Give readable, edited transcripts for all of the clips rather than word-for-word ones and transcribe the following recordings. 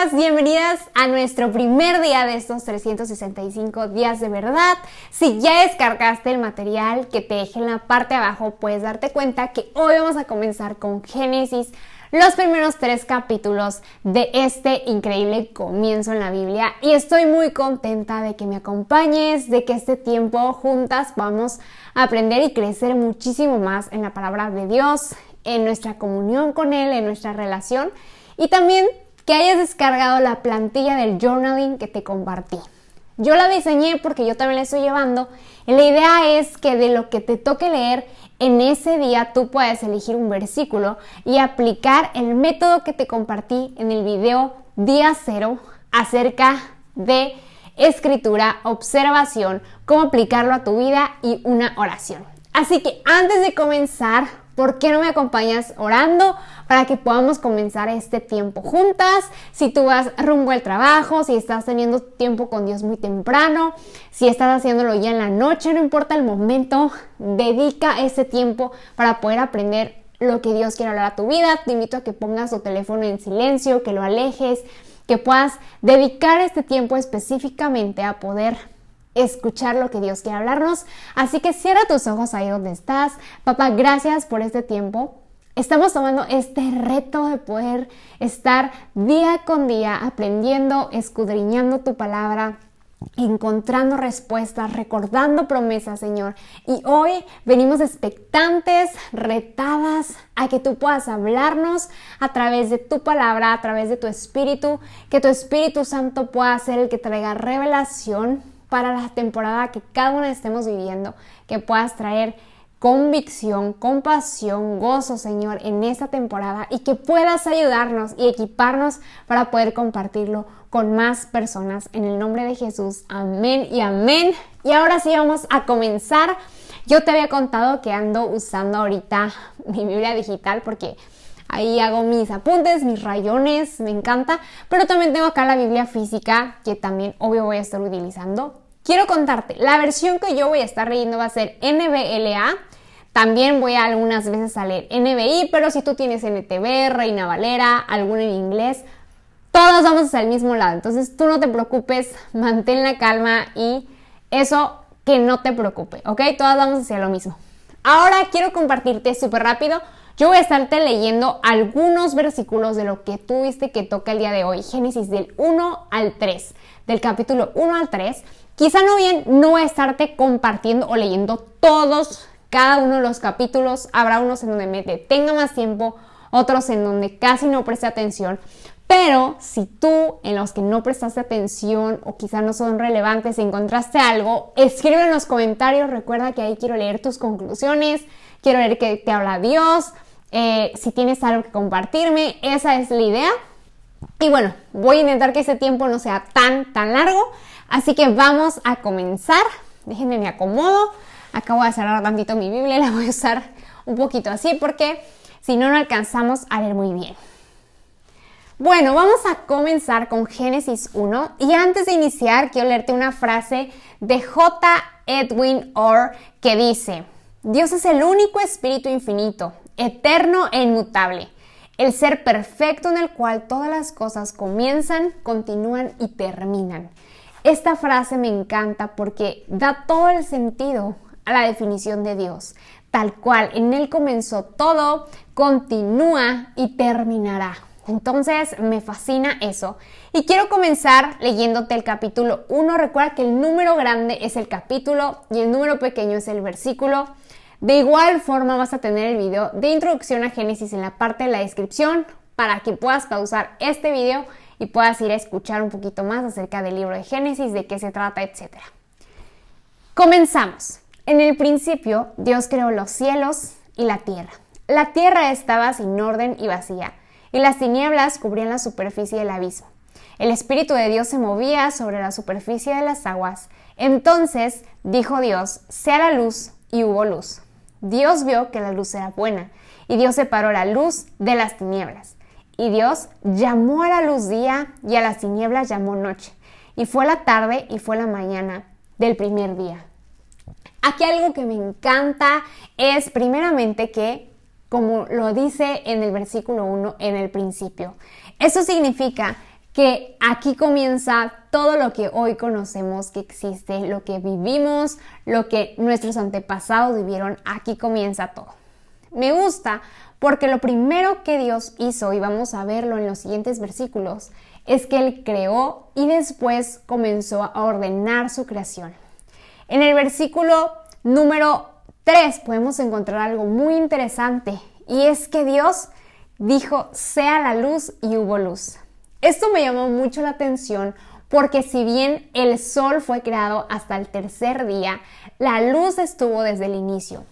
Bienvenidas, bienvenidas a nuestro primer día de estos 365 días de verdad. Si ya descargaste el material que te dejé en la parte de abajo, puedes darte cuenta que hoy vamos a comenzar con Génesis, los primeros 3 capítulos de este increíble comienzo en la Biblia. Y estoy muy contenta de que me acompañes, de que este tiempo juntas vamos a aprender y crecer muchísimo más en la palabra de Dios, en nuestra comunión con Él, en nuestra relación, y también que hayas descargado la plantilla del journaling que te compartí. Yo la diseñé porque yo también la estoy llevando. Y la idea es que de lo que te toque leer en ese día tú puedes elegir un versículo y aplicar el método que te compartí en el video día 0 acerca de escritura, observación, cómo aplicarlo a tu vida y una oración. Así que antes de comenzar, ¿por qué no me acompañas orando para que podamos comenzar este tiempo juntas? Si tú vas rumbo al trabajo, si estás teniendo tiempo con Dios muy temprano, si estás haciéndolo ya en la noche, no importa el momento, dedica ese tiempo para poder aprender lo que Dios quiere hablar a tu vida. Te invito a que pongas tu teléfono en silencio, que lo alejes, que puedas dedicar este tiempo específicamente a poder escuchar lo que Dios quiere hablarnos. Así que cierra tus ojos ahí donde estás. Papá, gracias por este tiempo. Estamos tomando este reto de poder estar día con día aprendiendo, escudriñando tu palabra, encontrando respuestas, recordando promesas, Señor. Y hoy venimos expectantes, retadas a que tú puedas hablarnos a través de tu palabra, a través de tu Espíritu, que tu Espíritu Santo pueda ser el que traiga revelación para la temporada que cada una estemos viviendo, que puedas traer convicción, compasión, gozo, Señor, en esta temporada, y que puedas ayudarnos y equiparnos para poder compartirlo con más personas. En el nombre de Jesús, amén y amén. Y ahora sí vamos a comenzar. Yo te había contado que ando usando ahorita mi Biblia digital porque ahí hago mis apuntes, mis rayones, me encanta. Pero también tengo acá la Biblia física, que también obvio voy a estar utilizando. Quiero contarte, la versión que yo voy a estar leyendo va a ser NBLA. También voy a algunas veces a leer NBI, pero si tú tienes NTV, Reina Valera, alguna en inglés, todos vamos hacia el mismo lado. Entonces tú no te preocupes, mantén la calma y eso que no te preocupe, ¿ok? Todas vamos hacia lo mismo. Ahora quiero compartirte súper rápido. Yo voy a estarte leyendo algunos versículos de lo que tú viste que toca el día de hoy. Génesis del 1 al 3, del capítulo 1 al 3. Quizá no voy a estarte compartiendo o leyendo todos, cada uno de los capítulos. Habrá unos en donde me detenga más tiempo, otros en donde casi no preste atención. Pero si tú en los que no prestaste atención o quizá no son relevantes, si encontraste algo, escribe en los comentarios. Recuerda que ahí quiero leer tus conclusiones, quiero leer qué te habla Dios. Si tienes algo que compartirme, esa es la idea. Y bueno, voy a intentar que ese tiempo no sea tan largo. Así que vamos a comenzar. Déjenme me acomodo. Acabo de cerrar tantito mi Biblia. La voy a usar un poquito así porque si no, no alcanzamos a leer muy bien. Bueno, vamos a comenzar con Génesis 1. Y antes de iniciar, quiero leerte una frase de J. Edwin Orr que dice: Dios es el único espíritu infinito, eterno e inmutable, el ser perfecto en el cual todas las cosas comienzan, continúan y terminan. Esta frase me encanta porque da todo el sentido a la definición de Dios. Tal cual, en Él comenzó todo, continúa y terminará. Entonces me fascina eso. Y quiero comenzar leyéndote el capítulo 1. Recuerda que el número grande es el capítulo y el número pequeño es el versículo. De igual forma vas a tener el video de introducción a Génesis en la parte de la descripción para que puedas pausar este video y puedas ir a escuchar un poquito más acerca del libro de Génesis, de qué se trata, etc. Comenzamos. En el principio, Dios creó los cielos y la tierra. La tierra estaba sin orden y vacía, y las tinieblas cubrían la superficie del abismo. El Espíritu de Dios se movía sobre la superficie de las aguas. Entonces dijo Dios: sea la luz, y hubo luz. Dios vio que la luz era buena, y Dios separó la luz de las tinieblas. Y Dios llamó a la luz día, y a las tinieblas llamó noche. Y fue la tarde y fue la mañana del primer día. Aquí algo que me encanta es primeramente que, como lo dice en el versículo 1, en el principio. Eso significa que aquí comienza todo lo que hoy conocemos que existe, lo que vivimos, lo que nuestros antepasados vivieron, aquí comienza todo. Me gusta porque lo primero que Dios hizo, y vamos a verlo en los siguientes versículos, es que Él creó y después comenzó a ordenar su creación. En el versículo número 3 podemos encontrar algo muy interesante, y es que Dios dijo, sea la luz, y hubo luz. Esto me llamó mucho la atención porque si bien el sol fue creado hasta el tercer día, la luz estuvo desde el inicio.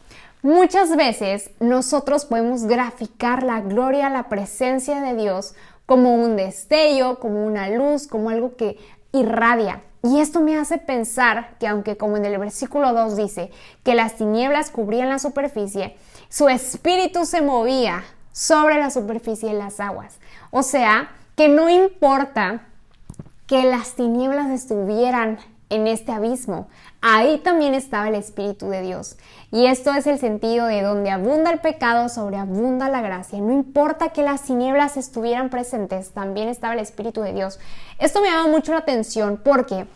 Muchas veces nosotros podemos graficar la gloria, la presencia de Dios como un destello, como una luz, como algo que irradia. Y esto me hace pensar que aunque como en el versículo 2 dice que las tinieblas cubrían la superficie, su espíritu se movía sobre la superficie de las aguas. O sea, que no importa que las tinieblas estuvieran en este abismo, ahí también estaba el Espíritu de Dios. Y esto es el sentido de donde abunda el pecado, sobreabunda la gracia. No importa que las tinieblas estuvieran presentes, también estaba el Espíritu de Dios. Esto me llama mucho la atención porque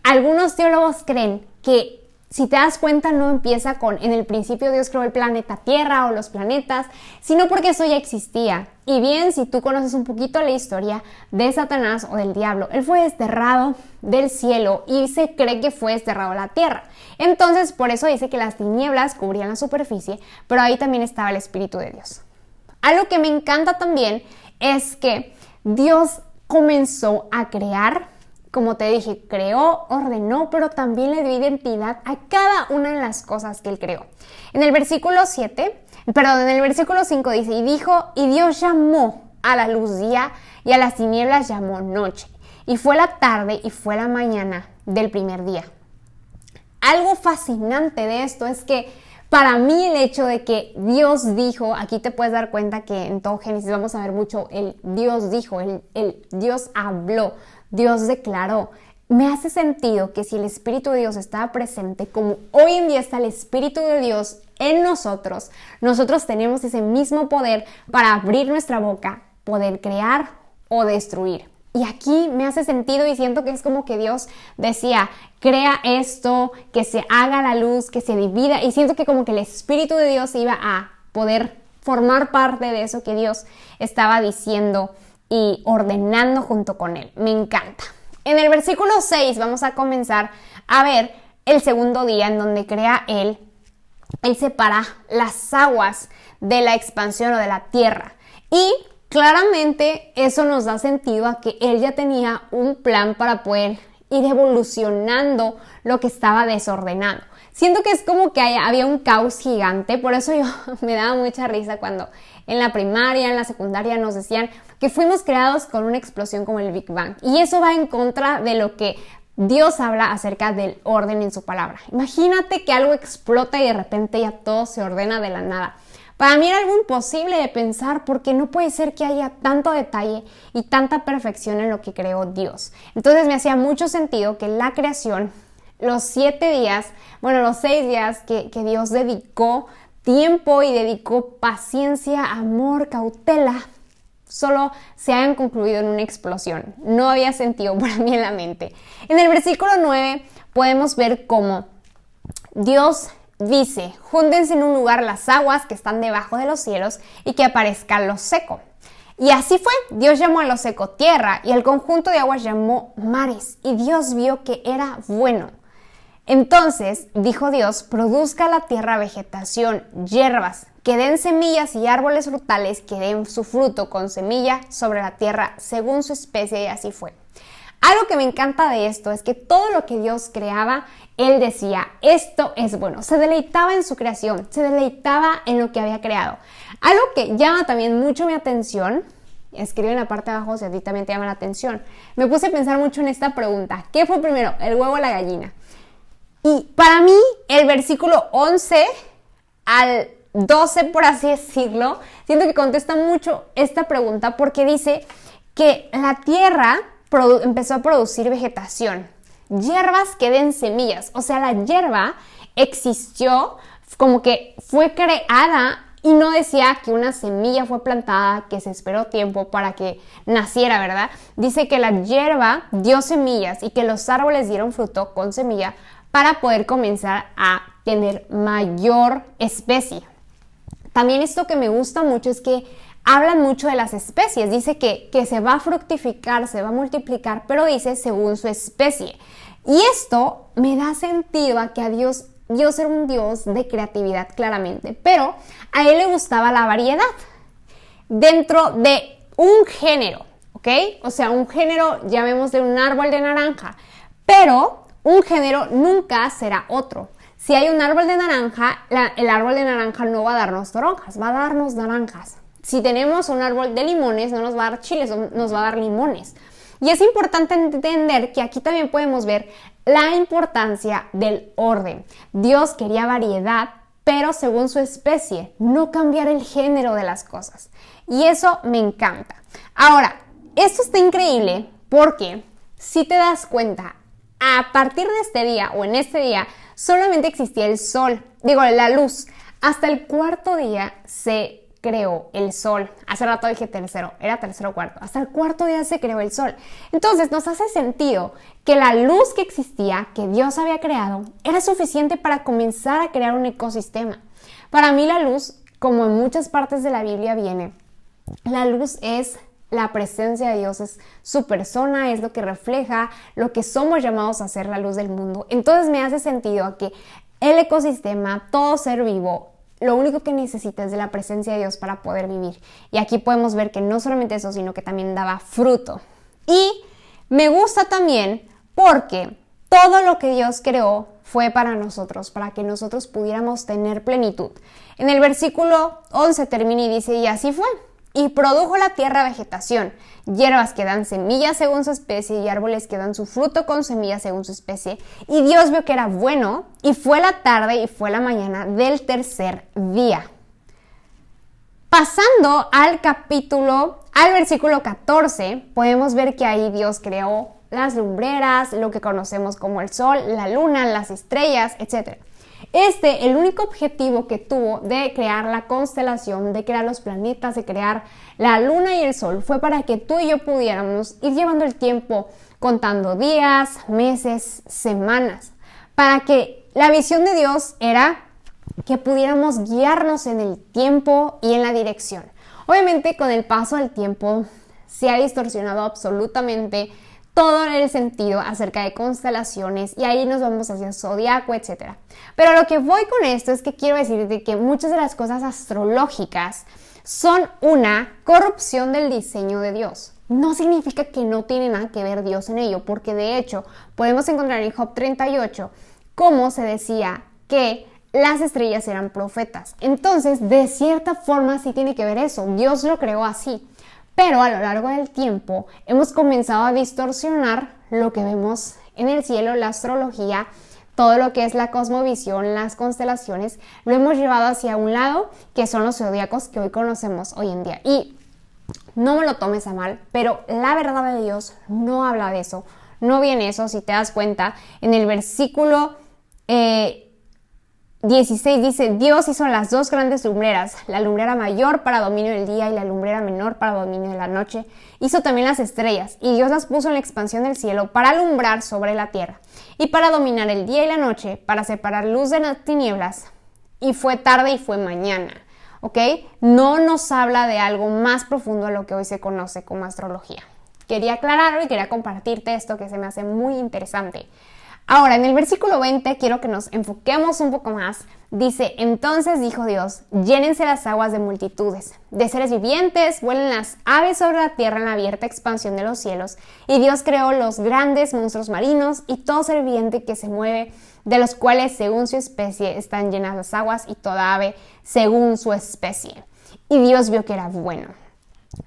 algunos teólogos creen que si te das cuenta, no empieza con en el principio Dios creó el planeta Tierra o los planetas, sino porque eso ya existía. Y bien, si tú conoces un poquito la historia de Satanás o del diablo, él fue desterrado del cielo y se cree que fue desterrado a la tierra. Entonces, por eso dice que las tinieblas cubrían la superficie, pero ahí también estaba el Espíritu de Dios. Algo que me encanta también es que Dios comenzó a crear. Como te dije, creó, ordenó, pero también le dio identidad a cada una de las cosas que Él creó. En el versículo 5 dice, y dijo, y Dios llamó a la luz día y a las tinieblas llamó noche. Y fue la tarde y fue la mañana del primer día. Algo fascinante de esto es que para mí el hecho de que Dios dijo, aquí te puedes dar cuenta que en todo Génesis vamos a ver mucho el Dios dijo, el Dios habló, Dios declaró. Me hace sentido que si el Espíritu de Dios estaba presente, como hoy en día está el Espíritu de Dios en nosotros tenemos ese mismo poder para abrir nuestra boca, poder crear o destruir. Y aquí me hace sentido y siento que es como que Dios decía, crea esto, que se haga la luz, que se divida. Y siento que como que el Espíritu de Dios iba a poder formar parte de eso que Dios estaba diciendo y ordenando junto con Él. Me encanta. En el versículo 6 vamos a comenzar a ver el segundo día en donde crea Él separa las aguas de la expansión o de la tierra. Y claramente eso nos da sentido a que Él ya tenía un plan para poder ir evolucionando lo que estaba desordenado. Siento que es como que había un caos gigante, por eso yo me daba mucha risa cuando en la primaria, en la secundaria nos decían que fuimos creados con una explosión como el Big Bang. Y eso va en contra de lo que Dios habla acerca del orden en su palabra. Imagínate que algo explota y de repente ya todo se ordena de la nada. Para mí era algo imposible de pensar porque no puede ser que haya tanto detalle y tanta perfección en lo que creó Dios. Entonces me hacía mucho sentido que la creación, los 6 días que Dios dedicó tiempo y dedicó paciencia, amor, cautela, solo se hayan concluido en una explosión. No había sentido para mí en la mente. En el versículo 9 podemos ver cómo Dios dice, júntense en un lugar las aguas que están debajo de los cielos y que aparezca lo seco. Y así fue, Dios llamó a lo seco tierra y el conjunto de aguas llamó mares y Dios vio que era bueno. Entonces dijo Dios, produzca la tierra vegetación, hierbas, que den semillas y árboles frutales que den su fruto con semilla sobre la tierra según su especie y así fue. Algo que me encanta de esto es que todo lo que Dios creaba, Él decía, esto es bueno. Se deleitaba en su creación, se deleitaba en lo que había creado. Algo que llama también mucho mi atención, escribe en la parte de abajo si a ti también te llama la atención. Me puse a pensar mucho en esta pregunta, ¿qué fue primero, el huevo o la gallina? Y para mí, el versículo 11 al 12, por así decirlo, siento que contesta mucho esta pregunta porque dice que la tierra empezó a producir vegetación, hierbas que den semillas. O sea, la hierba existió, como que fue creada Y no decía que una semilla fue plantada, que se esperó tiempo para que naciera, ¿verdad? Dice que la hierba dio semillas y que los árboles dieron fruto con semilla para poder comenzar a tener mayor especie. También esto que me gusta mucho es que hablan mucho de las especies. Dice que se va a fructificar, se va a multiplicar, pero dice según su especie. Y esto me da sentido a que a Dios era un Dios de creatividad claramente, pero a él le gustaba la variedad dentro de un género, ¿ok? O sea, un género, llamémosle un árbol de naranja, pero un género nunca será otro. Si hay un árbol de naranja, el árbol de naranja no va a darnos toronjas, va a darnos naranjas. Si tenemos un árbol de limones, no nos va a dar chiles, nos va a dar limones. Y es importante entender que aquí también podemos ver la importancia del orden. Dios quería variedad, pero según su especie, no cambiar el género de las cosas. Y eso me encanta. Ahora, esto está increíble porque si te das cuenta, a partir de este día o en este día, solamente existía el sol, la luz. Hasta el cuarto día se creó el sol. Hace rato dije tercero, era tercero o cuarto. Hasta el cuarto día se creó el sol. Entonces nos hace sentido que la luz que existía, que Dios había creado, era suficiente para comenzar a crear un ecosistema. Para mí la luz, como en muchas partes de la Biblia viene, la luz es la presencia de Dios, es su persona, es lo que refleja lo que somos llamados a ser, la luz del mundo. Entonces me hace sentido a que el ecosistema, todo ser vivo, lo único que necesita es de la presencia de Dios para poder vivir. Y aquí podemos ver que no solamente eso, sino que también daba fruto. Y me gusta también porque todo lo que Dios creó fue para nosotros, para que nosotros pudiéramos tener plenitud. En el versículo 11 termina y dice, y así fue. Y produjo la tierra vegetación, hierbas que dan semillas según su especie y árboles que dan su fruto con semillas según su especie. Y Dios vio que era bueno, y fue la tarde y fue la mañana del tercer día. Pasando al versículo 14, podemos ver que ahí Dios creó las lumbreras, lo que conocemos como el sol, la luna, las estrellas, etc. El único objetivo que tuvo de crear la constelación, de crear los planetas, de crear la luna y el sol, fue para que tú y yo pudiéramos ir llevando el tiempo contando días, meses, semanas, para que la visión de Dios era que pudiéramos guiarnos en el tiempo y en la dirección. Obviamente, con el paso del tiempo se ha distorsionado absolutamente todo el sentido acerca de constelaciones y ahí nos vamos hacia zodiaco, etc. Pero lo que voy con esto es que quiero decirte que muchas de las cosas astrológicas son una corrupción del diseño de Dios. No significa que no tiene nada que ver Dios en ello, porque de hecho podemos encontrar en Job 38 cómo se decía que las estrellas eran profetas. Entonces, de cierta forma sí tiene que ver eso. Dios lo creó así. Pero a lo largo del tiempo hemos comenzado a distorsionar lo que vemos en el cielo, la astrología, todo lo que es la cosmovisión, las constelaciones, lo hemos llevado hacia un lado, que son los zodiacos que hoy conocemos hoy en día. Y no me lo tomes a mal, pero la verdad de Dios no habla de eso, no viene eso. Si te das cuenta, en el versículo 16 dice, Dios hizo las dos grandes lumbreras, la lumbrera mayor para dominio del día y la lumbrera menor para dominio de la noche. Hizo también las estrellas, y Dios las puso en la expansión del cielo para alumbrar sobre la tierra, y para dominar el día y la noche, para separar luz de las tinieblas. Y fue tarde y fue mañana, ¿ok? No nos habla de algo más profundo a lo que hoy se conoce como astrología. Quería aclararlo y quería compartirte esto que se me hace muy interesante. Ahora, en el versículo 20 quiero que nos enfoquemos un poco más. Dice, entonces dijo Dios, llénense las aguas de multitudes, de seres vivientes, vuelen las aves sobre la tierra en la abierta expansión de los cielos. Y Dios creó los grandes monstruos marinos y todo ser viviente que se mueve, de los cuales según su especie están llenas las aguas y toda ave según su especie. Y Dios vio que era bueno.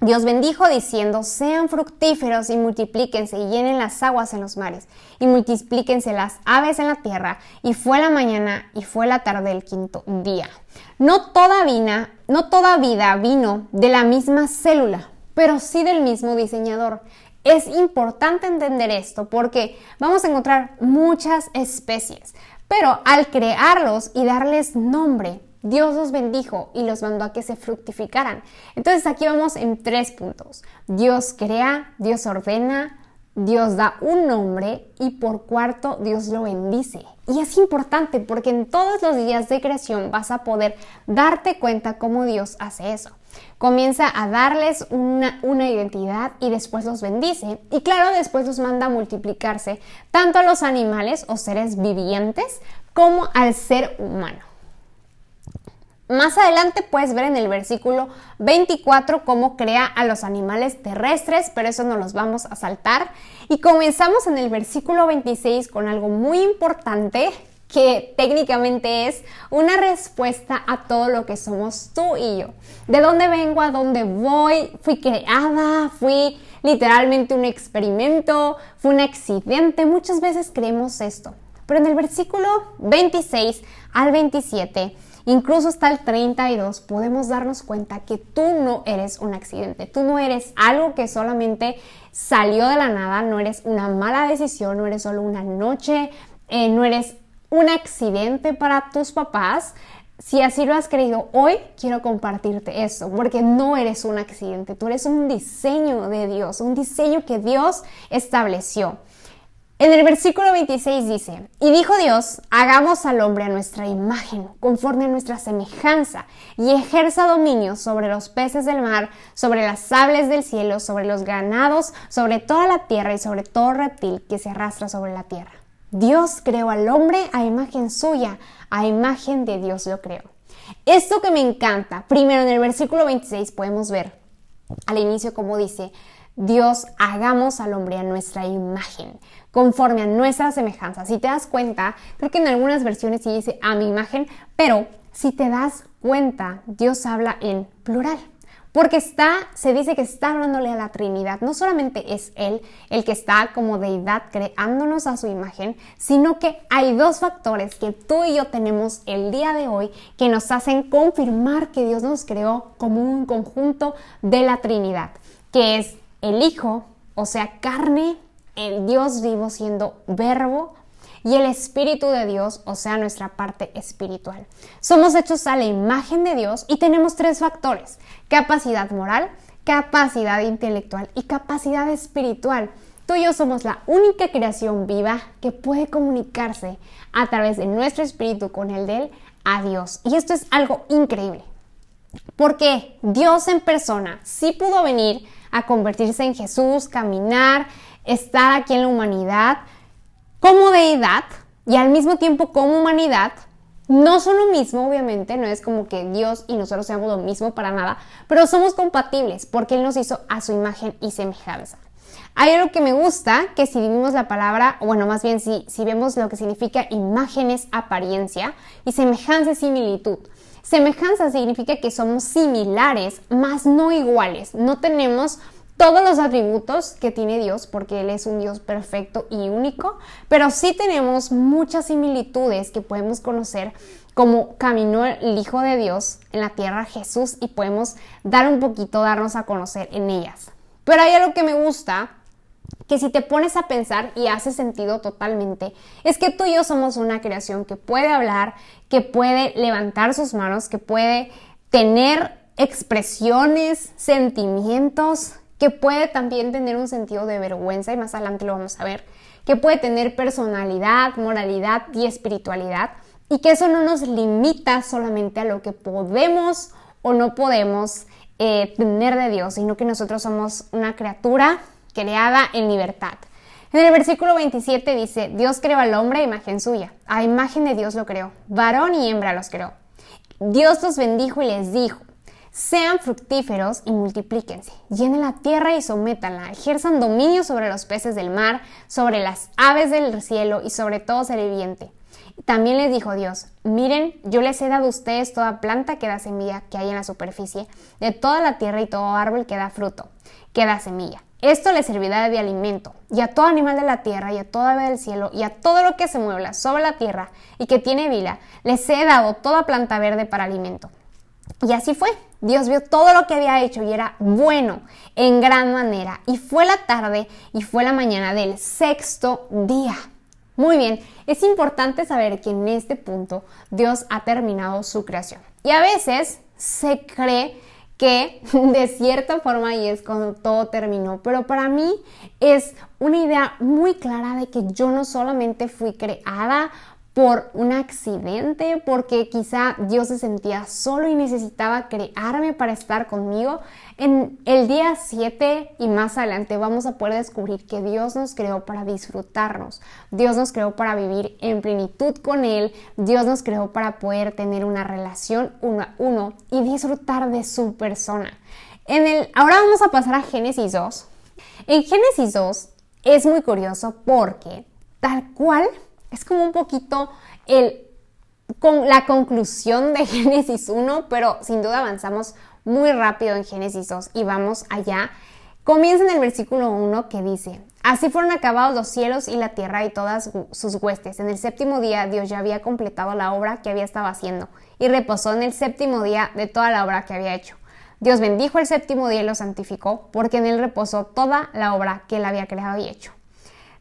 Dios bendijo diciendo, sean fructíferos y multiplíquense y llenen las aguas en los mares y multiplíquense las aves en la tierra. Y fue la mañana y fue la tarde del quinto día. No toda vida vino de la misma célula, pero sí del mismo diseñador. Es importante entender esto porque vamos a encontrar muchas especies, pero al crearlos y darles nombre, Dios los bendijo y los mandó a que se fructificaran. Entonces aquí vamos en 3 puntos. Dios crea, Dios ordena, Dios da un nombre y por cuarto, Dios lo bendice. Y es importante porque en todos los días de creación vas a poder darte cuenta cómo Dios hace eso. Comienza a darles una identidad y después los bendice. Y claro, después los manda a multiplicarse tanto a los animales o seres vivientes como al ser humano. Más adelante puedes ver en el versículo 24 cómo crea a los animales terrestres, pero eso no los vamos a saltar. Y comenzamos en el versículo 26 con algo muy importante que técnicamente es una respuesta a todo lo que somos tú y yo. ¿De dónde vengo? ¿A dónde voy? ¿Fui creada? ¿Fui literalmente un experimento? ¿Fue un accidente? Muchas veces creemos esto. Pero en el versículo 26 al 27, incluso hasta el 32, podemos darnos cuenta que tú no eres un accidente. Tú no eres algo que solamente salió de la nada, no eres una mala decisión, no eres solo una noche, no eres un accidente para tus papás. Si así lo has creído, hoy quiero compartirte eso, porque no eres un accidente, tú eres un diseño de Dios, un diseño que Dios estableció. En el versículo 26 dice, y dijo Dios, hagamos al hombre a nuestra imagen, conforme a nuestra semejanza, y ejerza dominio sobre los peces del mar, sobre las aves del cielo, sobre los ganados, sobre toda la tierra y sobre todo reptil que se arrastra sobre la tierra. Dios creó al hombre a imagen suya, a imagen de Dios lo creó. Esto que me encanta, primero en el versículo 26 podemos ver al inicio como dice, Dios, hagamos al hombre a nuestra imagen, conforme a nuestra semejanza. Si te das cuenta, creo que en algunas versiones sí dice a mi imagen, pero si te das cuenta, Dios habla en plural. Porque se dice que está hablándole a la Trinidad. No solamente es Él el que está como deidad creándonos a su imagen, sino que hay 2 factores que tú y yo tenemos el día de hoy que nos hacen confirmar que Dios nos creó como un conjunto de la Trinidad, que es el Hijo, o sea, carne, el Dios vivo siendo verbo, y el Espíritu de Dios, o sea, nuestra parte espiritual. Somos hechos a la imagen de Dios y tenemos 3 factores: capacidad moral, capacidad intelectual y capacidad espiritual. Tú y yo somos la única creación viva que puede comunicarse a través de nuestro espíritu con el de Él a Dios. Y esto es algo increíble, porque Dios en persona sí pudo venir a convertirse en Jesús, caminar, estar aquí en la humanidad como deidad y al mismo tiempo como humanidad. No son lo mismo, obviamente, no es como que Dios y nosotros seamos lo mismo para nada, pero somos compatibles porque Él nos hizo a su imagen y semejanza. Hay algo que me gusta, que si vivimos la palabra, o bueno, más bien si vemos lo que significa imagen es apariencia y semejanza es similitud. Semejanza significa que somos similares, mas no iguales. No tenemos todos los atributos que tiene Dios, porque Él es un Dios perfecto y único, pero sí tenemos muchas similitudes que podemos conocer, como caminó el Hijo de Dios en la tierra, Jesús, y podemos darnos a conocer en ellas. Pero hay algo que me gusta, que si te pones a pensar y hace sentido totalmente, es que tú y yo somos una creación que puede hablar, que puede levantar sus manos, que puede tener expresiones, sentimientos, que puede también tener un sentido de vergüenza, y más adelante lo vamos a ver, que puede tener personalidad, moralidad y espiritualidad, y que eso no nos limita solamente a lo que podemos o no podemos tener de Dios, sino que nosotros somos una criatura creada en libertad. En el versículo 27 dice, Dios creó al hombre a imagen suya, a imagen de Dios lo creó, varón y hembra los creó. Dios los bendijo y les dijo, sean fructíferos y multiplíquense, llenen la tierra y sométanla, ejerzan dominio sobre los peces del mar, sobre las aves del cielo y sobre todo ser viviente. También les dijo Dios, miren, yo les he dado a ustedes toda planta que da semilla que hay en la superficie, de toda la tierra y todo árbol que da fruto, que da semilla. Esto les servirá de alimento, y a todo animal de la tierra, y a toda ave del cielo, y a todo lo que se mueva sobre la tierra y que tiene vida, les he dado toda planta verde para alimento. Y así fue. Dios vio todo lo que había hecho y era bueno en gran manera. Y fue la tarde y fue la mañana del 6º día. Muy bien, es importante saber que en este punto Dios ha terminado su creación. Y a veces se cree que de cierta forma ahí es cuando todo terminó, pero para mí es una idea muy clara de que yo no solamente fui creada por un accidente, porque quizá Dios se sentía solo y necesitaba crearme para estar conmigo. En el día 7 y más adelante vamos a poder descubrir que Dios nos creó para disfrutarnos. Dios nos creó para vivir en plenitud con Él. Dios nos creó para poder tener una relación uno a uno y disfrutar de su persona. Ahora vamos a pasar a Génesis 2. En Génesis 2 es muy curioso porque tal cual es como un poquito con la conclusión de Génesis 1, pero sin duda avanzamos muy rápido en Génesis 2 y vamos allá. Comienza en el versículo 1 que dice: así fueron acabados los cielos y la tierra y todas sus huestes. En el séptimo día Dios ya había completado la obra que había estado haciendo y reposó en el séptimo día de toda la obra que había hecho. Dios bendijo el séptimo día y lo santificó, porque en él reposó toda la obra que él había creado y hecho.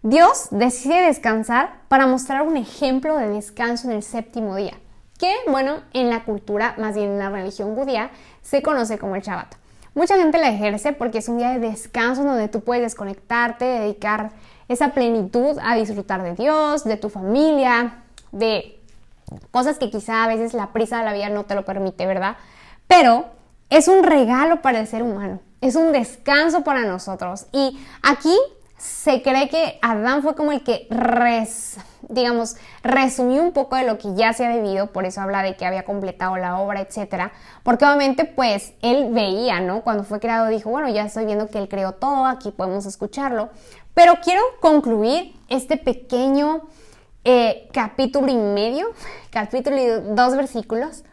Dios decide descansar para mostrar un ejemplo de descanso en el séptimo día, que, bueno, en la cultura, más bien en la religión judía, se conoce como el Shabbat. Mucha gente la ejerce porque es un día de descanso donde tú puedes desconectarte, dedicar esa plenitud a disfrutar de Dios, de tu familia, de cosas que quizá a veces la prisa de la vida no te lo permite, ¿verdad? Pero es un regalo para el ser humano, es un descanso para nosotros. Y aquí se cree que Adán fue como el que resumió un poco de lo que ya se ha vivido, por eso habla de que había completado la obra, etcétera, porque obviamente pues él veía, ¿no? Cuando fue creado dijo, bueno, ya estoy viendo que él creó todo, aquí podemos escucharlo, pero quiero concluir este pequeño capítulo y 2 versículos,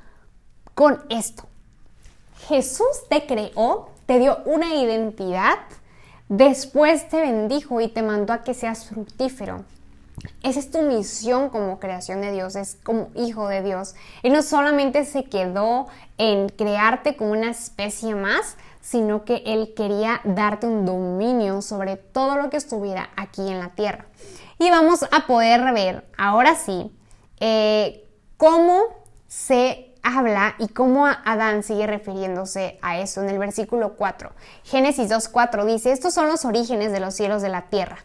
con esto. Jesús te creó, te dio una identidad, después te bendijo y te mandó a que seas fructífero. Esa es tu misión como creación de Dios, es como hijo de Dios. Y no solamente se quedó en crearte como una especie más, sino que Él quería darte un dominio sobre todo lo que estuviera aquí en la tierra. Y vamos a poder ver, ahora sí, cómo se habla y cómo Adán sigue refiriéndose a eso en el versículo 4. Génesis 2:4 dice: estos son los orígenes de los cielos de la tierra.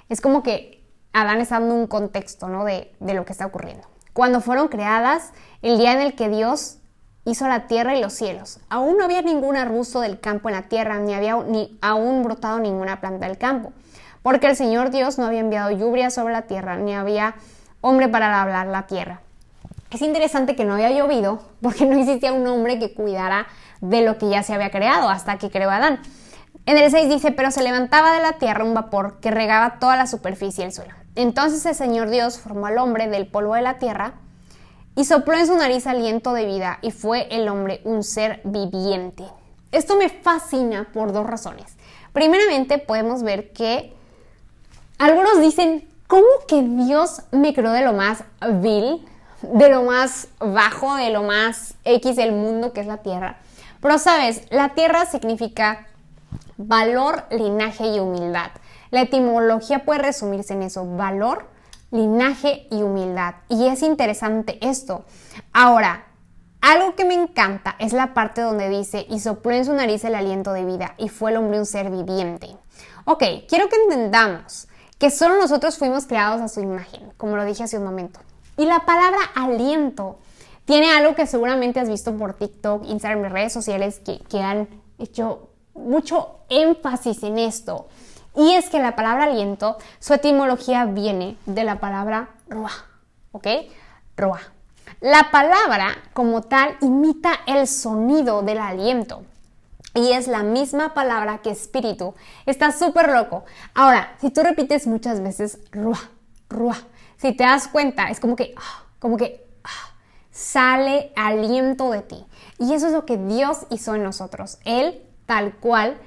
Es como que Adán está dando un contexto, ¿no? de lo que está ocurriendo. Cuando fueron creadas, el día en el que Dios hizo la tierra y los cielos, aún no había ningún arbusto del campo en la tierra, ni había aún brotado ninguna planta del campo, porque el Señor Dios no había enviado lluvia sobre la tierra, ni había hombre para labrar la tierra. Es interesante que no había llovido porque no existía un hombre que cuidara de lo que ya se había creado hasta que creó a Adán. En el 6 dice: pero se levantaba de la tierra un vapor que regaba toda la superficie del suelo. Entonces el Señor Dios formó al hombre del polvo de la tierra y sopló en su nariz aliento de vida, y fue el hombre un ser viviente. Esto me fascina por 2 razones. Primeramente, podemos ver que algunos dicen: ¿cómo que Dios me creó de lo más vil, de lo más bajo, de lo más X del mundo que es la tierra? Pero sabes, la tierra significa valor, linaje y humildad. La etimología puede resumirse en eso: valor, linaje y humildad. Y es interesante esto. Ahora, algo que me encanta es la parte donde dice: y sopló en su nariz el aliento de vida, y fue el hombre un ser viviente. Ok, quiero que entendamos que solo nosotros fuimos creados a su imagen, como lo dije hace un momento. Y la palabra aliento tiene algo que seguramente has visto por TikTok, Instagram y redes sociales que han hecho mucho énfasis en esto. Y es que la palabra aliento, su etimología viene de la palabra ruah, ¿ok? Ruah. La palabra como tal imita el sonido del aliento. Y es la misma palabra que espíritu. Está súper loco. Ahora, si tú repites muchas veces ruah, ruah, si te das cuenta, es como que sale aliento de ti. Y eso es lo que Dios hizo en nosotros. Él, tal cual,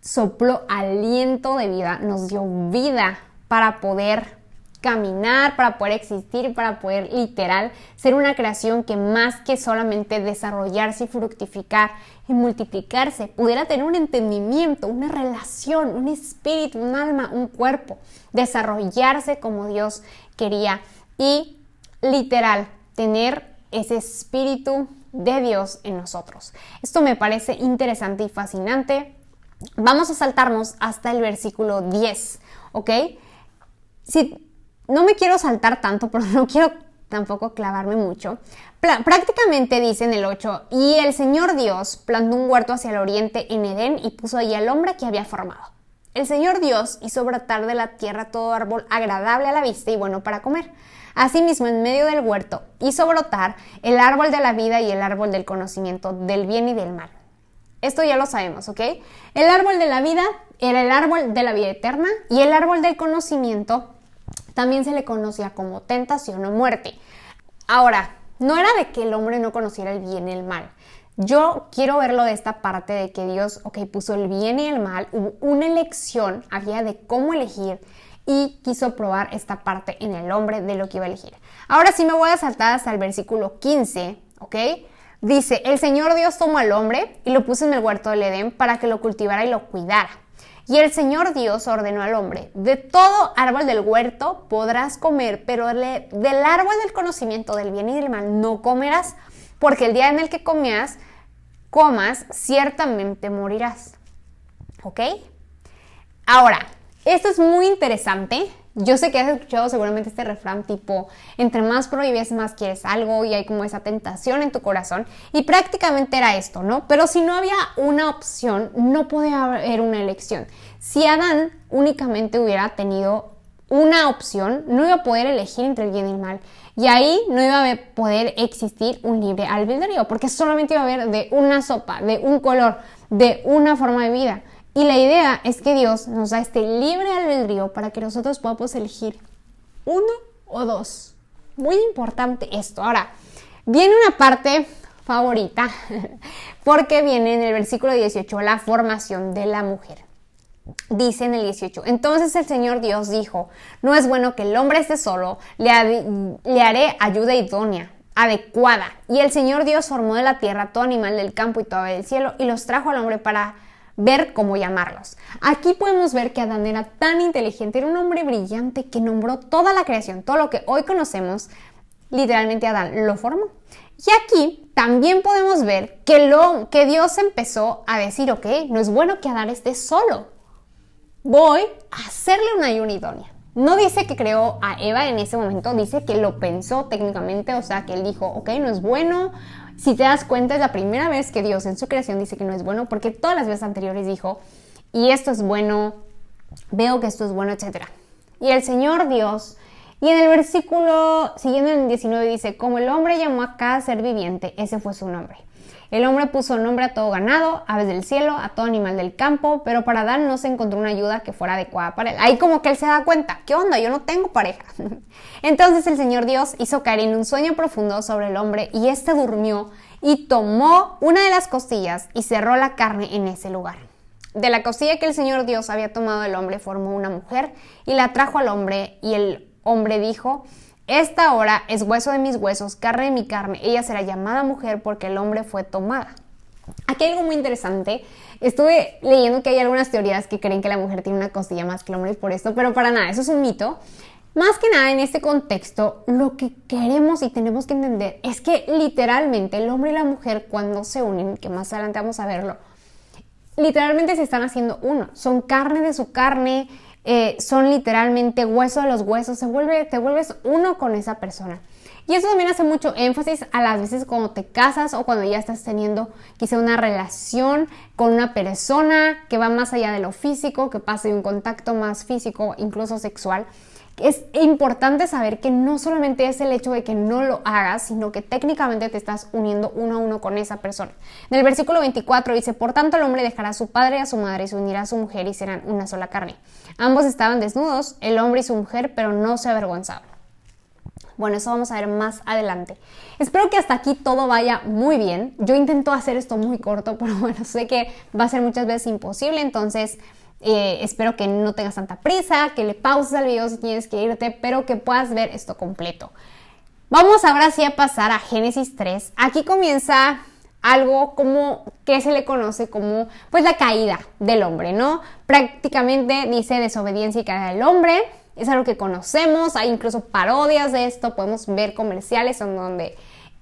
sopló aliento de vida, nos dio vida para poder caminar, para poder existir, para poder literal ser una creación que más que solamente desarrollarse y fructificar y multiplicarse, pudiera tener un entendimiento, una relación, un espíritu, un alma, un cuerpo, desarrollarse como Dios quería y literal tener ese espíritu de Dios en nosotros. Esto me parece interesante y fascinante. Vamos a saltarnos hasta el versículo 10, ¿ok? No me quiero saltar tanto, pero no quiero tampoco clavarme mucho. Prácticamente dice en el 8, y el Señor Dios plantó un huerto hacia el oriente en Edén y puso allí al hombre que había formado. El Señor Dios hizo brotar de la tierra todo árbol agradable a la vista y bueno para comer. Asimismo, en medio del huerto hizo brotar el árbol de la vida y el árbol del conocimiento del bien y del mal. Esto ya lo sabemos, ¿ok? El árbol de la vida era el árbol de la vida eterna y el árbol del conocimiento también se le conocía como tentación o muerte. Ahora, no era de que el hombre no conociera el bien y el mal. Yo quiero verlo de esta parte de que Dios, puso el bien y el mal, hubo una elección, había de cómo elegir y quiso probar esta parte en el hombre de lo que iba a elegir. Ahora sí me voy a saltar hasta el versículo 15, ¿ok? Dice, el Señor Dios tomó al hombre y lo puso en el huerto del Edén para que lo cultivara y lo cuidara. Y el Señor Dios ordenó al hombre, de todo árbol del huerto podrás comer, pero del árbol del conocimiento del bien y del mal no comerás, porque el día en el que comas, ciertamente morirás. ¿Ok? Ahora, esto es muy interesante. Yo sé que has escuchado seguramente este refrán tipo, entre más prohíbes, más quieres algo y hay como esa tentación en tu corazón. Y prácticamente era esto, ¿no? Pero si no había una opción, no podía haber una elección. Si Adán únicamente hubiera tenido una opción, no iba a poder elegir entre el bien y el mal. Y ahí no iba a poder existir un libre albedrío, porque solamente iba a haber de una sopa, de un color, de una forma de vida. Y la idea es que Dios nos da este libre albedrío para que nosotros podamos elegir uno o dos. Muy importante esto. Ahora, viene una parte favorita, porque viene en el versículo 18, la formación de la mujer. Dice en el 18, entonces el Señor Dios dijo, no es bueno que el hombre esté solo, le haré ayuda idónea, adecuada. Y el Señor Dios formó de la tierra todo animal del campo y todo ave del cielo y los trajo al hombre para ver cómo llamarlos. Aquí podemos ver que Adán era tan inteligente, era un hombre brillante que nombró toda la creación, todo lo que hoy conocemos, literalmente Adán lo formó. Y aquí también podemos ver que Dios empezó a decir, ok, no es bueno que Adán esté solo. Voy a hacerle una ayuda idónea. No dice que creó a Eva en ese momento, dice que lo pensó técnicamente, o sea que él dijo, ok, no es bueno. Si te das cuenta, es la primera vez que Dios en su creación dice que no es bueno, porque todas las veces anteriores dijo, y esto es bueno, veo que esto es bueno, etc. Y el Señor Dios, y en el versículo siguiendo en el 19 dice, como el hombre llamó a cada ser viviente, ese fue su nombre. El hombre puso nombre a todo ganado, aves del cielo, a todo animal del campo, pero para Adán no se encontró una ayuda que fuera adecuada para él. Ahí como que él se da cuenta, ¿qué onda? Yo no tengo pareja. Entonces el Señor Dios hizo caer en un sueño profundo sobre el hombre y éste durmió y tomó una de las costillas y cerró la carne en ese lugar. De la costilla que el Señor Dios había tomado del hombre formó una mujer y la trajo al hombre y el hombre dijo, esta ahora es hueso de mis huesos, carne de mi carne. Ella será llamada mujer porque el hombre fue tomada. Aquí hay algo muy interesante. Estuve leyendo que hay algunas teorías que creen que la mujer tiene una costilla más que el hombre por esto, pero para nada, eso es un mito. Más que nada en este contexto, lo que queremos y tenemos que entender es que literalmente el hombre y la mujer cuando se unen, que más adelante vamos a verlo, literalmente se están haciendo uno. Son carne de su carne, son literalmente hueso de los huesos, te vuelves uno con esa persona. Y eso también hace mucho énfasis a las veces cuando te casas o cuando ya estás teniendo quizá una relación con una persona que va más allá de lo físico, que pasa de un contacto más físico, incluso sexual. Es importante saber que no solamente es el hecho de que no lo hagas, sino que técnicamente te estás uniendo uno a uno con esa persona. En el versículo 24 dice, por tanto el hombre dejará a su padre y a su madre y se unirá a su mujer y serán una sola carne. Ambos estaban desnudos, el hombre y su mujer, pero no se avergonzaban. Bueno, eso vamos a ver más adelante. Espero que hasta aquí todo vaya muy bien. Yo intento hacer esto muy corto, pero bueno, sé que va a ser muchas veces imposible, entonces Espero que no tengas tanta prisa, que le pauses al video si tienes que irte, pero que puedas ver esto completo. Vamos ahora sí a pasar a Génesis 3. Aquí comienza algo como que se le conoce como pues la caída del hombre, ¿no? Prácticamente dice desobediencia y caída del hombre. Es algo que conocemos, hay incluso parodias de esto, podemos ver comerciales en donde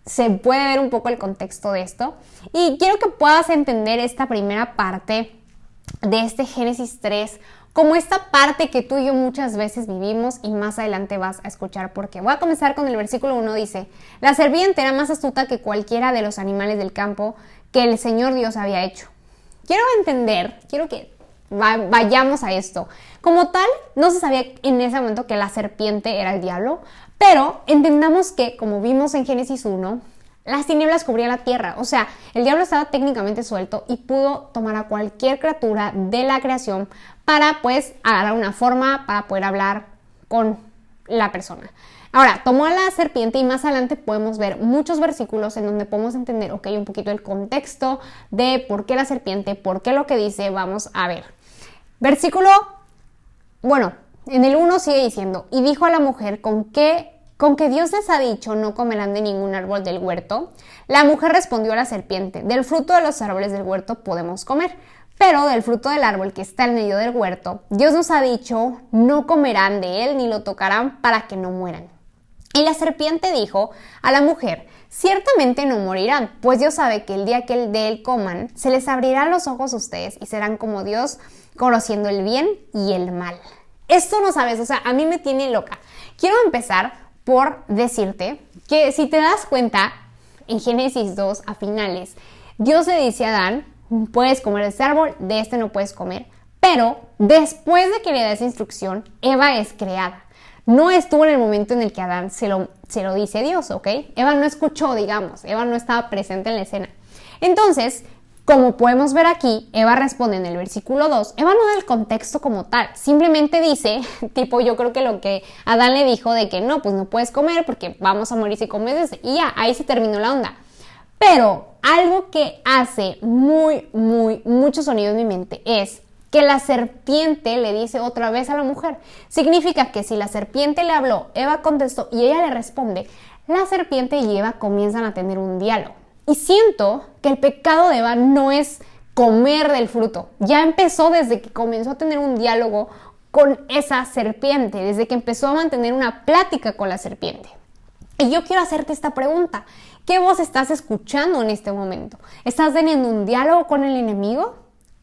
se puede ver un poco el contexto de esto. Y quiero que puedas entender esta primera parte de este Génesis 3 como esta parte que tú y yo muchas veces vivimos y más adelante vas a escuchar por qué. Voy a comenzar con el versículo 1, dice: la serpiente era más astuta que cualquiera de los animales del campo que el Señor Dios había hecho. Quiero que vayamos a esto. Como tal, no se sabía en ese momento que la serpiente era el diablo, pero entendamos que, como vimos en Génesis 1, las tinieblas cubrían la tierra, o sea, el diablo estaba técnicamente suelto y pudo tomar a cualquier criatura de la creación para pues agarrar una forma, para poder hablar con la persona. Ahora, tomó a la serpiente y más adelante podemos ver muchos versículos en donde podemos entender, un poquito el contexto de por qué la serpiente, por qué lo que dice, vamos a ver. En el 1 sigue diciendo: y dijo a la mujer, ¿con que Dios les ha dicho no comerán de ningún árbol del huerto? La mujer respondió a la serpiente: del fruto de los árboles del huerto podemos comer, pero del fruto del árbol que está en medio del huerto, Dios nos ha dicho no comerán de él ni lo tocarán para que no mueran. Y la serpiente dijo a la mujer: ciertamente no morirán, pues Dios sabe que el día que de él coman, se les abrirán los ojos a ustedes y serán como Dios, conociendo el bien y el mal. Esto no sabes, a mí me tiene loca. Quiero empezar por decirte que si te das cuenta, en Génesis 2 a finales, Dios le dice a Adán: puedes comer de este árbol, de este no puedes comer. Pero después de que le da esa instrucción, Eva es creada. No estuvo en el momento en el que Adán se lo dice Dios, ¿ok? Eva no escuchó, Eva no estaba presente en la escena. Entonces, como podemos ver aquí, Eva responde en el versículo 2, Eva no da el contexto como tal, simplemente dice, yo creo que lo que Adán le dijo de que no, pues no puedes comer porque vamos a morir si comes y ya, ahí se terminó la onda. Pero algo que hace mucho sonido en mi mente es que la serpiente le dice otra vez a la mujer. Significa que si la serpiente le habló, Eva contestó y ella le responde, la serpiente y Eva comienzan a tener un diálogo. Y siento que el pecado de Eva no es comer del fruto. Ya empezó desde que comenzó a tener un diálogo con esa serpiente, desde que empezó a mantener una plática con la serpiente. Y yo quiero hacerte esta pregunta. ¿Qué voz estás escuchando en este momento? ¿Estás teniendo un diálogo con el enemigo?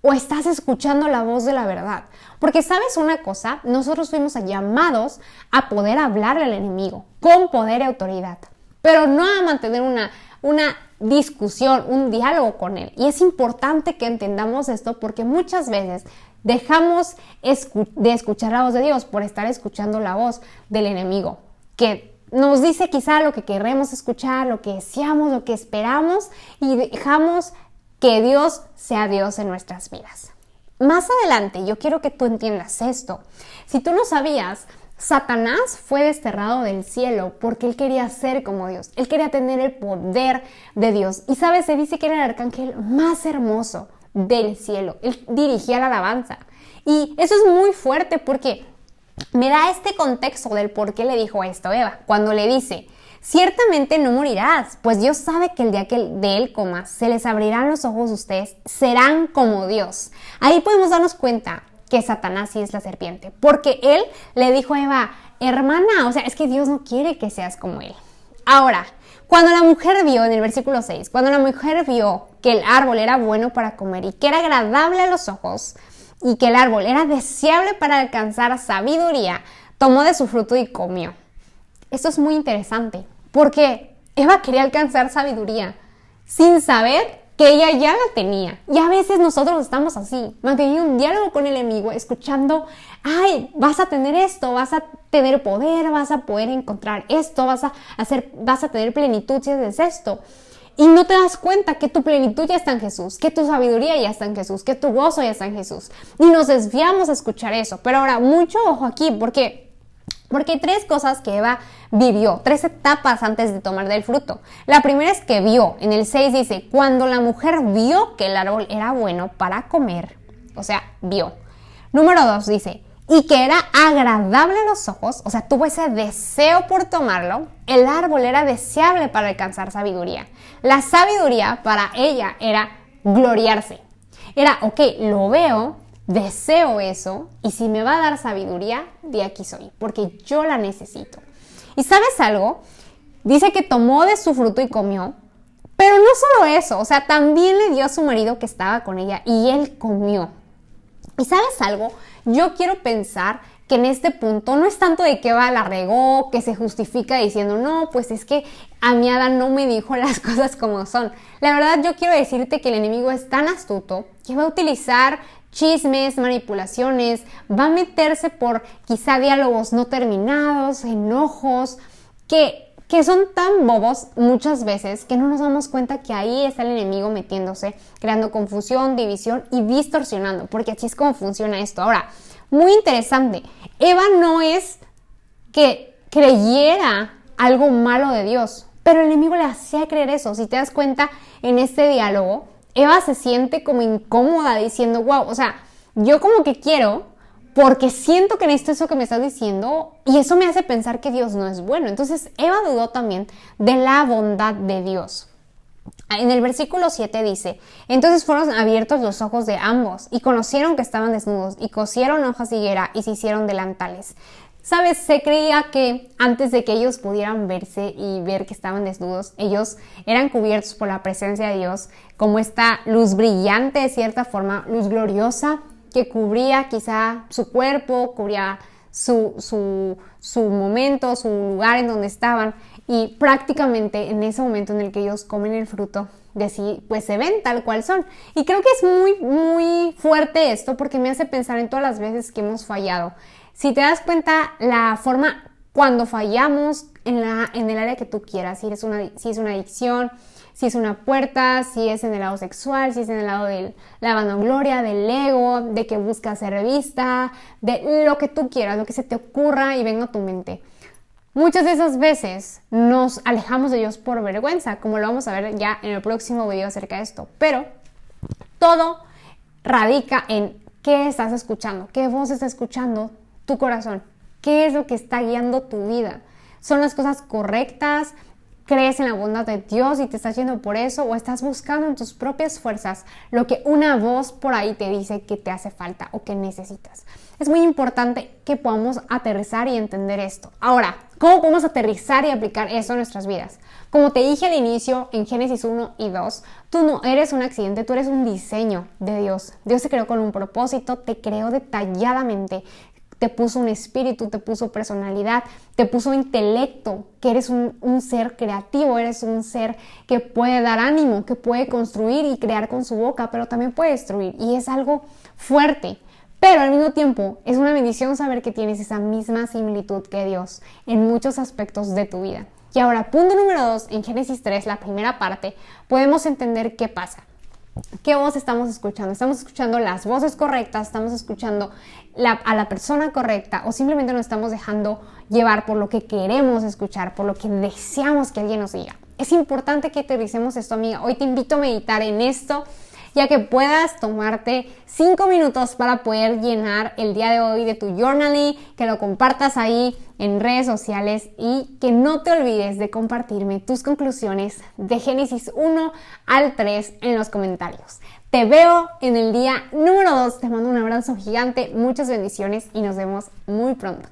¿O estás escuchando la voz de la verdad? Porque ¿sabes una cosa? Nosotros fuimos llamados a poder hablarle al enemigo con poder y autoridad, pero no a mantener una discusión, un diálogo con él. Y es importante que entendamos esto porque muchas veces dejamos de escuchar la voz de Dios por estar escuchando la voz del enemigo, que nos dice quizá lo que queremos escuchar, lo que deseamos, lo que esperamos, y dejamos que Dios sea Dios en nuestras vidas. Más adelante yo quiero que tú entiendas esto. Si tú no sabías, Satanás fue desterrado del cielo porque él quería ser como Dios. Él quería tener el poder de Dios. Y sabes, se dice que era el arcángel más hermoso del cielo. Él dirigía la alabanza. Y eso es muy fuerte porque me da este contexto del por qué le dijo esto a Eva. Cuando le dice, ciertamente no morirás, pues Dios sabe que el día que de él comas, se les abrirán los ojos de ustedes, serán como Dios. Ahí podemos darnos cuenta que Satanás sí es la serpiente, porque él le dijo a Eva, hermana, es que Dios no quiere que seas como él. Ahora, cuando la mujer vio, en el versículo 6, cuando la mujer vio que el árbol era bueno para comer y que era agradable a los ojos y que el árbol era deseable para alcanzar sabiduría, tomó de su fruto y comió. Esto es muy interesante, porque Eva quería alcanzar sabiduría sin saber que ella ya la tenía. Y a veces nosotros estamos así, manteniendo un diálogo con el enemigo, escuchando, ay, vas a tener esto, vas a tener poder, vas a poder encontrar esto, vas a tener plenitud si haces esto. Y no te das cuenta que tu plenitud ya está en Jesús, que tu sabiduría ya está en Jesús, que tu gozo ya está en Jesús. Y nos desviamos a escuchar eso. Pero ahora, mucho ojo aquí, porque hay tres cosas que Eva vivió, tres etapas antes de tomar del fruto. La primera es que vio, en el 6 dice, cuando la mujer vio que el árbol era bueno para comer, vio. Número 2 dice, y que era agradable a los ojos, o sea, tuvo ese deseo por tomarlo. El árbol era deseable para alcanzar sabiduría. La sabiduría para ella era gloriarse. Era, ok, lo veo, deseo eso, y si me va a dar sabiduría, de aquí soy, porque yo la necesito. ¿Y sabes algo? Dice que tomó de su fruto y comió, pero no solo eso, o sea, también le dio a su marido que estaba con ella y él comió. ¿Y sabes algo? Yo quiero pensar que en este punto no es tanto de que va la regó, que se justifica diciendo, no, pues es que a mi Adán no me dijo las cosas como son. La verdad, yo quiero decirte que el enemigo es tan astuto que va a utilizar chismes, manipulaciones, va a meterse por quizá diálogos no terminados, enojos, que son tan bobos muchas veces que no nos damos cuenta que ahí está el enemigo metiéndose, creando confusión, división y distorsionando, porque así es como funciona esto. Ahora, muy interesante, Eva no es que creyera algo malo de Dios, pero el enemigo le hacía creer eso. Si te das cuenta en este diálogo, Eva se siente como incómoda diciendo, wow, o sea, yo como que quiero porque siento que necesito eso que me estás diciendo y eso me hace pensar que Dios no es bueno. Entonces Eva dudó también de la bondad de Dios. En el versículo 7 dice, entonces fueron abiertos los ojos de ambos y conocieron que estaban desnudos y cosieron hojas de higuera y se hicieron delantales. ¿Sabes? Se creía que antes de que ellos pudieran verse y ver que estaban desnudos, ellos eran cubiertos por la presencia de Dios, como esta luz brillante de cierta forma, luz gloriosa, que cubría quizá su cuerpo, cubría su momento, su lugar en donde estaban, y prácticamente en ese momento en el que ellos comen el fruto, pues se ven tal cual son. Y creo que es muy, muy fuerte esto porque me hace pensar en todas las veces que hemos fallado. Si te das cuenta, la forma cuando fallamos en el área que tú quieras, si es una adicción, si es una puerta, si es en el lado sexual, si es en el lado de la vanagloria, del ego, de que buscas ser vista, de lo que tú quieras, lo que se te ocurra y venga a tu mente. Muchas de esas veces nos alejamos de Dios por vergüenza, como lo vamos a ver ya en el próximo video acerca de esto. Pero todo radica en qué estás escuchando, qué voz está escuchando tu corazón, qué es lo que está guiando tu vida. ¿Son las cosas correctas? ¿Crees en la bondad de Dios y te estás yendo por eso? ¿O estás buscando en tus propias fuerzas lo que una voz por ahí te dice que te hace falta o que necesitas? Es muy importante que podamos aterrizar y entender esto. Ahora, ¿cómo podemos aterrizar y aplicar eso en nuestras vidas? Como te dije al inicio en Génesis 1 y 2, tú no eres un accidente, tú eres un diseño de Dios. Dios te creó con un propósito, te creó detalladamente. Te puso un espíritu, te puso personalidad, te puso intelecto, que eres un ser creativo, eres un ser que puede dar ánimo, que puede construir y crear con su boca, pero también puede destruir. Y es algo fuerte, pero al mismo tiempo es una bendición saber que tienes esa misma similitud que Dios en muchos aspectos de tu vida. Y ahora, punto número 2, en Génesis 3, la primera parte, podemos entender qué pasa. ¿Qué voz estamos escuchando? ¿Estamos escuchando las voces correctas? ¿Estamos escuchando a la persona correcta? ¿O simplemente nos estamos dejando llevar por lo que queremos escuchar, por lo que deseamos que alguien nos diga? Es importante que aterricemos esto, amiga. Hoy te invito a meditar en esto, ya que puedas tomarte 5 minutos para poder llenar el día de hoy de tu journaling, que lo compartas ahí en redes sociales y que no te olvides de compartirme tus conclusiones de Génesis 1 al 3 en los comentarios. Te veo en el día número 2, te mando un abrazo gigante, muchas bendiciones y nos vemos muy pronto.